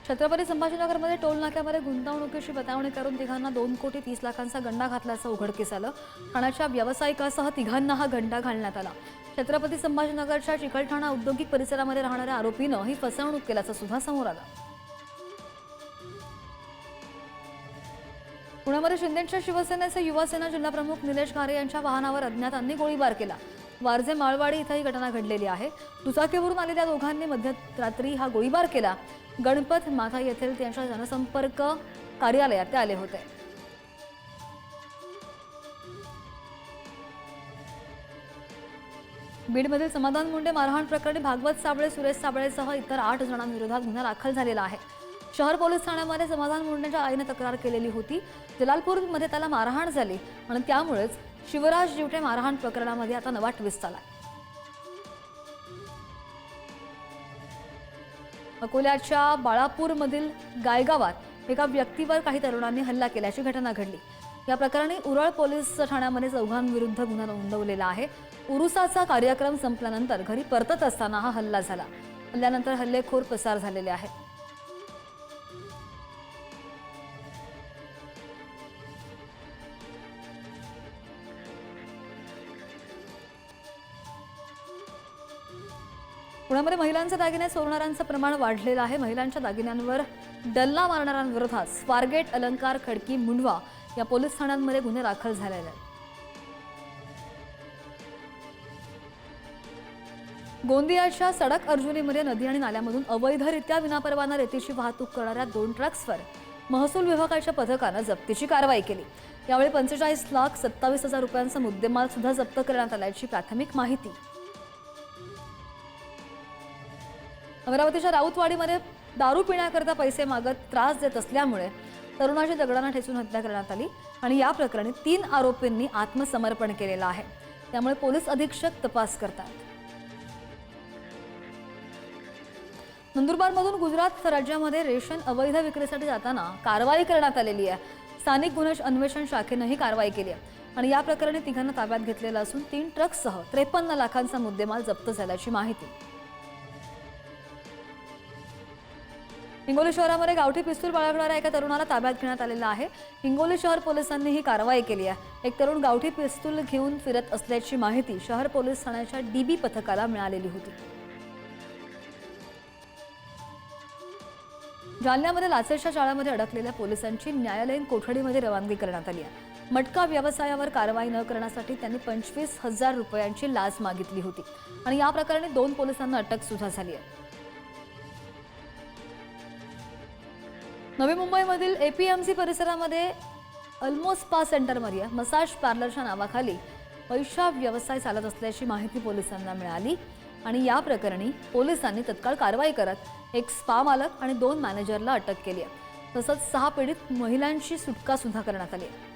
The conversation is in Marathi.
छत्रपती संभाजीनगरमध्ये टोल नाक्यामध्ये गुंतवणुकीची बतावणी करून तिघांना 2,30,00,000चा गंडा घातल्याचं उघडकीस आलं। ठाण्याच्या व्यावसायिकासह तिघांना हा गंडा घालण्यात आला। छत्रपती संभाजीनगरच्या चिकलठाणा औद्योगिक परिसरामध्ये राहणाऱ्या आरोपीनं ही फसवणूक केल्याचं सुद्धा समोर आलं। पुण्यामध्ये शिंदेच्या शिवसेनेचे युवासेना जिल्हाप्रमुख निलेश घारे यांच्या वाहनावर अज्ञातांनी गोळीबार केला। वारजे माळवाडी इथं ही घटना घडलेली आहे। दुचाकीवरून आलेल्या दोघांनी मध्यरात्री हा गोळीबार केला। गणपत माथा येथील त्यांच्या जनसंपर्क कार्यालयात ते आले होते। बीडमधील समाधान मुंडे मारहाण प्रकरणी भागवत साबळे, सुरेश साबळेसह इतर 8 जणांविरोधात गुन्हा दाखल झालेला आहे। शहर पोलीस ठाण्यामध्ये समाधान मुंडेच्या आईने तक्रार केलेली होती। जलालपूरमध्ये त्याला मारहाण झाली आणि त्यामुळेच शिवराज जिवटे मारहाण प्रकरणामध्ये आता नवा ट्विस्ट आला। अकोल्याच्या बाळापूरमधील गायगावात एका व्यक्तीवर काही तरुणांनी हल्ला केल्याची घटना घडली। या प्रकरणी उरळ पोलीस ठाण्यामध्ये चौघांविरुद्ध गुन्हा नोंदवलेला आहे। उरुसाचा कार्यक्रम संपल्यानंतर घरी परतत असताना हा हल्ला झाला। हल्ल्यानंतर हल्लेखोर पसार झालेले आहेत। पुण्यामध्ये महिलांचे दागिने चोरणाऱ्यांचं प्रमाण वाढलेलं आहे। महिलांच्या दागिन्यांवर डल्ला मारणाऱ्यांविरोधात स्वारगेट, अलंकार, खडकी, मुंढवा या पोलीस ठाण्यांमध्ये गुन्हे दाखल झालेले आहेत। गोंदियाच्या सडक अर्जुनीमध्ये नदी आणि नाल्यामधून अवैधरित्या विनापरवाना रेतीची वाहतूक करणाऱ्या 2 ट्रक्सवर महसूल विभागाच्या पथकानं जप्तीची कारवाई केली। यावेळी 45,27,000 रुपयांचा मुद्देमाल सुद्धा जप्त करण्यात आल्याची प्राथमिक माहिती। अमरावतीच्या राऊतवाडीमध्ये दारू पिण्याकरता पैसे मागत त्रास देत असल्यामुळे तरुणाची दगडाने ठेचून हत्या करण्यात आली आणि या प्रकरणी 3 आरोपींनी आत्मसमर्पण केलेलं आहे। त्यामुळे पोलीस अधीक्षक तपास करतात। नंदुरबारमधून गुजरात राज्यामध्ये रेशन अवैध विक्रीसाठी जाताना कारवाई करण्यात आलेली आहे। स्थानिक गुन्हे अन्वेषण शाखेनं ही कारवाई केली आहे आणि या प्रकरणी तिघांना ताब्यात घेतलेलं असून 3 ट्रकसह 53 लाखांचा मुद्देमाल जप्त झाल्याची माहिती। हिंगोली शहरामध्ये गावठी पिस्तूल बाळगणाऱ्या एका तरुणाला ताब्यात घेण्यात आलेला आहे। हिंगोली शहर पोलिसांनी ही कारवाई केली आहे। एक तरुण गावठी पिस्तूल घेऊन फिरत असल्याची माहिती शहर पोलीस ठाण्याच्या डीबी पथकाला मिळालेली होती। जालन्यामध्ये लाचेच्या जाळ्यामध्ये अडकलेल्या पोलिसांची न्यायालयीन कोठडीमध्ये रवानगी करण्यात आली आहे। मटका व्यवसायावर कारवाई न करण्यासाठी त्यांनी 25,000 रुपयांची लाच मागितली होती आणि या प्रकरणी 2 पोलिसांना अटक सुद्धा झाली आहे। नवी मुंबईमधील एपीएमसी परिसरामध्ये अल्मो स्पा सेंटरमध्ये मसाज पार्लरच्या नावाखाली पैसा व्यवसाय चालत असल्याची माहिती पोलिसांना मिळाली आणि या प्रकरणी पोलिसांनी तत्काळ कारवाई करत एक स्पा मालक आणि 2 मॅनेजरला अटक केली आहे। तसंच 6 पीडित महिलांची सुटका सुद्धा करण्यात आली आहे।